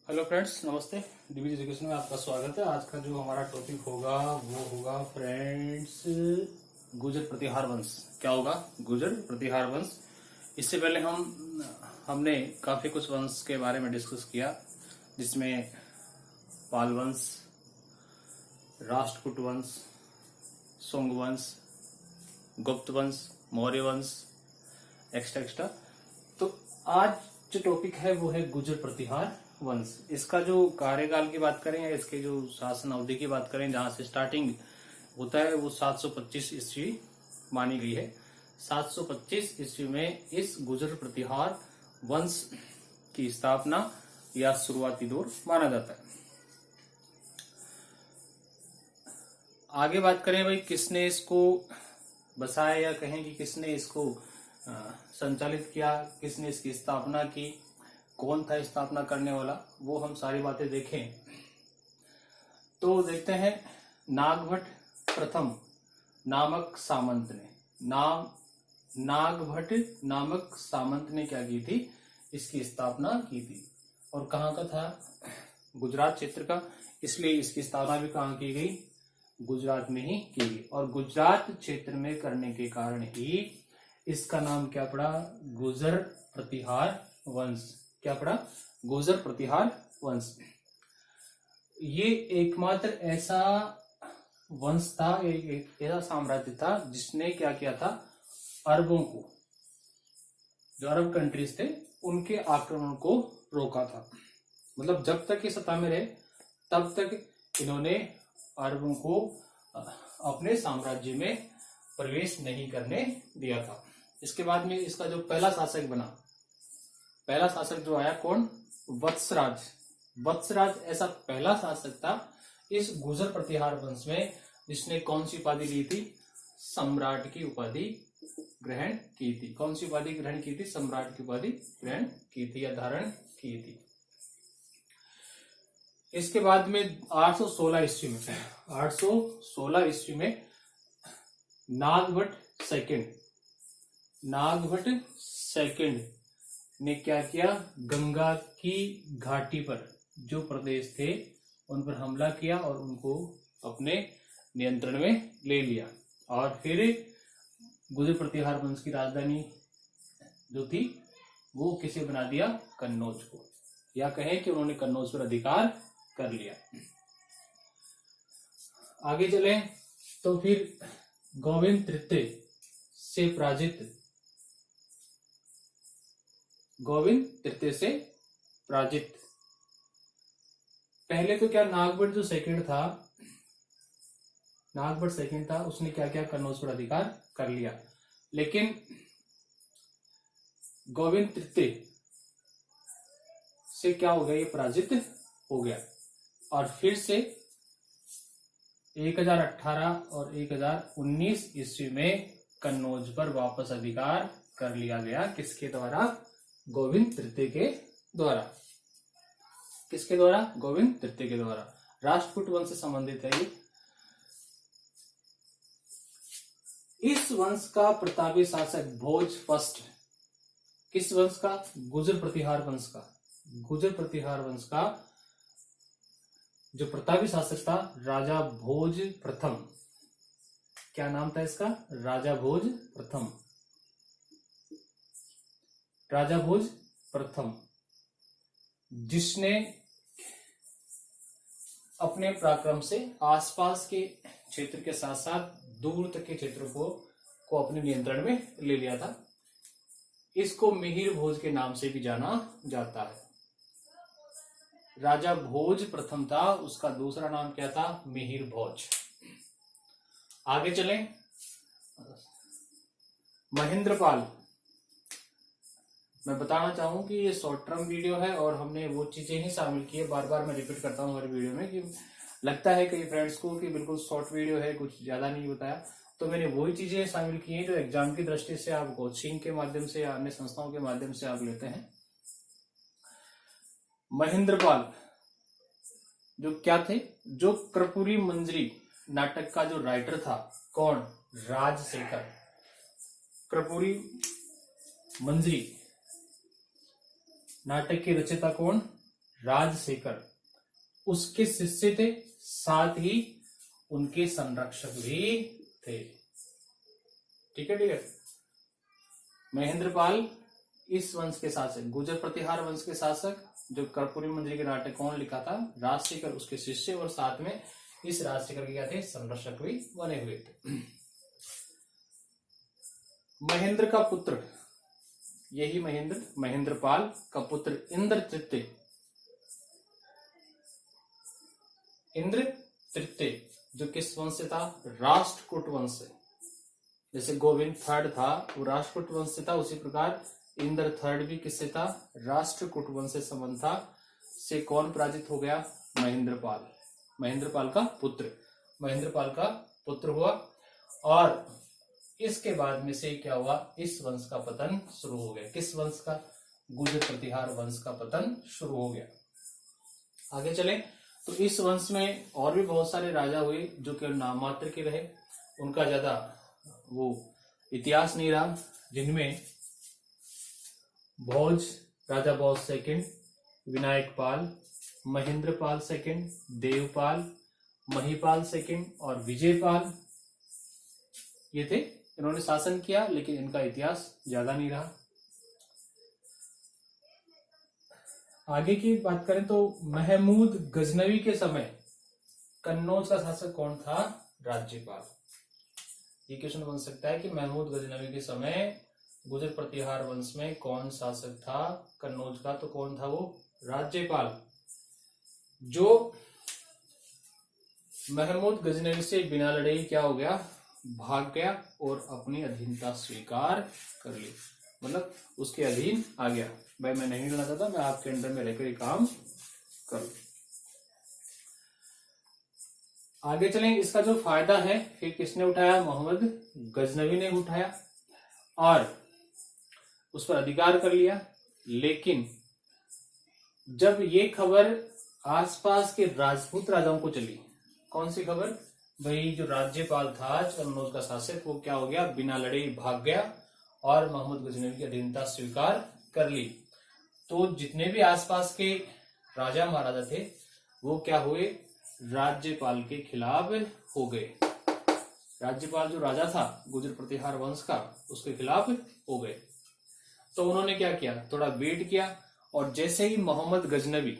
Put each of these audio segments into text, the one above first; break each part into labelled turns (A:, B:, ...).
A: Hello friends, नमस्ते। DB education में आपका स्वागत है। आज का जो हमारा टॉपिक होगा वो होगा फ्रेंड्स गुर्जर प्रतिहार वंश। क्या होगा? गुर्जर प्रतिहार वंश। इससे पहले हमने काफी कुछ वंश के बारे में डिस्कस किया, जिसमें पाल वंश, राष्ट्रकूट वंश, सोंग वंश, गुप्त वंश, मौर्य वंश, एक्स्ट्रा एक्स्ट्रा। तो आज जो टॉपिक है वो है गुर्जर प्रतिहार वंश। इसका जो कार्यकाल की बात करें या इसके जो शासन अवधि की बात करें, जहां से स्टार्टिंग होता है वो 725 ईस्वी मानी गई है। 725 ईस्वी में इस गुर्जर प्रतिहार वंश की स्थापना या शुरुआती दौर माना जाता है। आगे बात करें भाई, किसने इसको बसाया या कहें कि किसने इसको संचालित किया, किसने इसकी स्थापना की, कौन था स्थापना करने वाला, वो हम सारी बातें देखें तो देखते हैं। नागभट्ट प्रथम नामक सामंत ने नागभट्ट नामक सामंत ने क्या की थी? इसकी स्थापना की थी। और कहाँ का था? गुजरात क्षेत्र का। इसलिए इसकी स्थापना भी कहाँ की गई? गुजरात में ही की गई। और गुजरात क्षेत्र में करने के कारण ही इसका नाम क्या पड़ा? गुर्जर प्रतिहार वंश। क्या पड़ा? गुर्जर प्रतिहार वंश। ये एकमात्र ऐसा वंश था, एक ऐसा साम्राज्य था जिसने क्या किया था? अरबों को, जो अरब कंट्रीज थे, उनके आक्रमण को रोका था। मतलब जब तक ये सत्ता में रहे तब तक इन्होंने अरबों को अपने साम्राज्य में प्रवेश नहीं करने दिया था। इसके बाद में इसका जो पहला शासक बना, पहला शासक जो आया, कौन? वत्सराज। वत्सराज ऐसा पहला शासक था इस गुर्जर प्रतिहार वंश में जिसने कौन सी उपाधि ली थी? सम्राट की उपाधि ग्रहण की थी। कौन सी उपाधि ग्रहण की थी? सम्राट की उपाधि ग्रहण की थी या धारण की थी। इसके बाद में 816 ईस्वी में नागभट्ट सेकंड ने क्या किया? गंगा की घाटी पर जो प्रदेश थे उन पर हमला किया और उनको अपने नियंत्रण में ले लिया। और फिर गुर्जर प्रतिहार वंश की राजधानी जो थी वो किसे बना दिया? कन्नौज को। या कहें कि उन्होंने कन्नौज पर अधिकार कर लिया। आगे चले तो फिर गोविंद तृतीय से पराजित। पहले तो क्या, नागभट्ट जो सेकंड था, उसने क्या किया? कन्नौज पर अधिकार कर लिया। लेकिन गोविंद तृतीय से क्या हो गया? ये पराजित हो गया। और फिर से 1018 और 1019 ईस्वी में कन्नौज पर वापस अधिकार कर लिया गया। किसके द्वारा? गोविंद तृतीय के द्वारा। किसके द्वारा? गोविंद तृतीय के द्वारा। राष्ट्रकूट वंश से संबंधित है ये। इस वंश का प्रतापी शासक भोज फर्स्ट। किस वंश का? गुर्जर प्रतिहार वंश का। गुर्जर प्रतिहार वंश का जो प्रतापी शासक था, राजा भोज प्रथम। क्या नाम था इसका? राजा भोज प्रथम, जिसने अपने पराक्रम से आसपास के क्षेत्र के साथ साथ दूर तक के क्षेत्रों को अपने नियंत्रण में ले लिया था। इसको मिहिर भोज के नाम से भी जाना जाता है। राजा भोज प्रथम था, उसका दूसरा नाम क्या था? मिहिर भोज। आगे चलें। महेंद्रपाल। मैं बताना चाहूँ कि ये शॉर्ट टर्म वीडियो है और हमने वो चीजें ही शामिल की है। बार बार मैं रिपीट करता हूँ हर वीडियो में कि लगता है कई फ्रेंड्स को कि बिल्कुल शॉर्ट वीडियो है, कुछ ज्यादा नहीं बताया। तो मैंने वही चीजें शामिल की हैं जो एग्जाम की दृष्टि से आप कोचिंग के माध्यम से या अन्य संस्थाओं के माध्यम से आप लेते हैं। महेंद्रपाल जो क्या थे? जो कर्पूरी मंजरी नाटक का जो राइटर था, कौन? राजशेखर। कर्पूरी मंजरी नाटक की रचयिता कौन? राजशेखर उसके शिष्य थे, साथ ही उनके संरक्षक भी थे। ठीक है, ठीक है। महेंद्रपाल इस वंश के शासक, गुर्जर प्रतिहार वंश के शासक, जो कर्पूरी मंजरी के नाटक कौन लिखा था? राजशेखर उसके शिष्य, और साथ में इस राजशेखर के क्या थे? संरक्षक भी बने हुए थे। महेंद्र का पुत्र, यही महेंद्रपाल का पुत्र इंद्र तृतीय जो किस वंश से था? राष्ट्रकूट वंश से। जैसे गोविंद थर्ड था वो राष्ट्रकूट वंश से था, उसी प्रकार इंद्र थर्ड भी किससे था? राष्ट्रकूट वंश से संबंध था। से कौन पराजित हो गया? महेंद्रपाल, महेंद्रपाल का पुत्र हुआ। और इसके बाद में से क्या हुआ? इस वंश का पतन शुरू हो गया। किस वंश का? गुर्जर प्रतिहार वंश का पतन शुरू हो गया। आगे चले तो इस वंश में और भी बहुत सारे राजा हुए जो केवल नाम मात्र के रहे, उनका ज्यादा वो इतिहास नहीं रहा, जिनमें Bhoj, Raja Bhoj second, Vinayakpal, Mahendrapal second, Devpal, Mahipal second और विजयपाल, ये थे। इन्होंने शासन किया लेकिन इनका इतिहास ज्यादा नहीं रहा। आगे की बात करें तो महमूद गजनवी के समय कन्नौज का शासक कौन था? राज्यपाल। ये क्वेश्चन बन सकता है कि महमूद गजनवी के समय गुर्जर प्रतिहार वंश में कौन शासक था कन्नौज का? तो कौन था वो? राज्यपाल। जो महमूद गजनवी से बिना लड़े ही क्या हो गया? भाग गया और अपनी अधीनता स्वीकार कर ली, मतलब उसके अधीन आ गया। भाई मैं नहीं लड़ना चाहता, मैं आपके अंडर में रहकर ये काम करूं। आगे चलें, इसका जो फायदा है फिर किसने उठाया? मोहम्मद गजनवी ने उठाया और उस पर अधिकार कर लिया। लेकिन जब ये खबर आसपास के राजपूत राजाओं को चली, कौन सी खबर? भाई जो राज्यपाल था कन्नौज का शासक, वो क्या हो गया? बिना लड़े भाग गया और मोहम्मद गजनवी की अधीनता स्वीकार कर ली। तो जितने भी आसपास के राजा महाराजा थे वो क्या हुए? राज्यपाल के खिलाफ हो गए। राज्यपाल जो राजा था गुर्जर प्रतिहार वंश का, उसके खिलाफ हो गए। तो उन्होंने क्या किया? थोड़ा वेट किया, और जैसे ही मोहम्मद गजनवी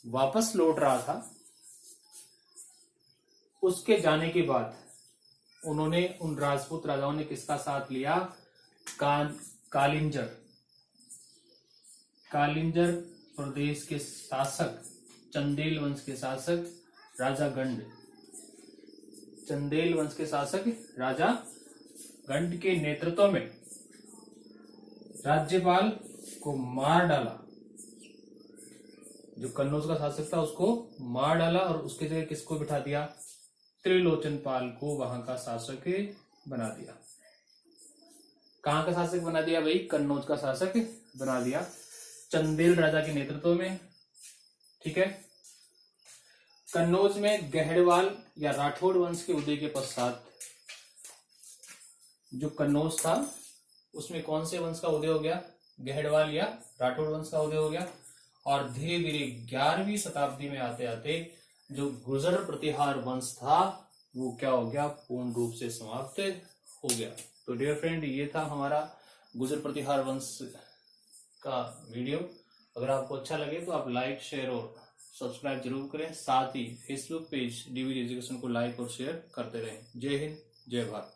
A: वापस लौट रहा था, उसके जाने के बाद उन्होंने, उन राजपूत राजाओं ने किसका साथ लिया? कालिंजर प्रदेश के शासक, चंदेल वंश के शासक राजा गंड, चंदेल वंश के शासक राजा गंड के नेतृत्व में राज्यपाल को मार डाला। जो कन्नौज का शासक था उसको मार डाला और उसके जगह किसको बिठा दिया? त्रिलोचन पाल को वहां का शासक बना दिया। कहां का शासक बना दिया भाई? कन्नौज का शासक बना दिया, चंदेल राजा के नेतृत्व में। ठीक है। कन्नौज में गहड़वाल या राठौड़ वंश के उदय के पश्चात जो कन्नौज था उसमें कौन से वंश का उदय हो गया? गहड़वाल या राठौड़ वंश का उदय हो गया। और धीरे धीरे 11वीं शताब्दी में आते आते जो गुर्जर प्रतिहार वंश था वो क्या हो गया? पूर्ण रूप से समाप्त हो गया। तो डियर फ्रेंड, ये था हमारा गुर्जर प्रतिहार वंश का वीडियो। अगर आपको अच्छा लगे तो आप लाइक, शेयर और सब्सक्राइब जरूर करें। साथ ही फेसबुक पेज डीवीडी एजुकेशन को लाइक और शेयर करते रहें। जय हिंद, जय भारत।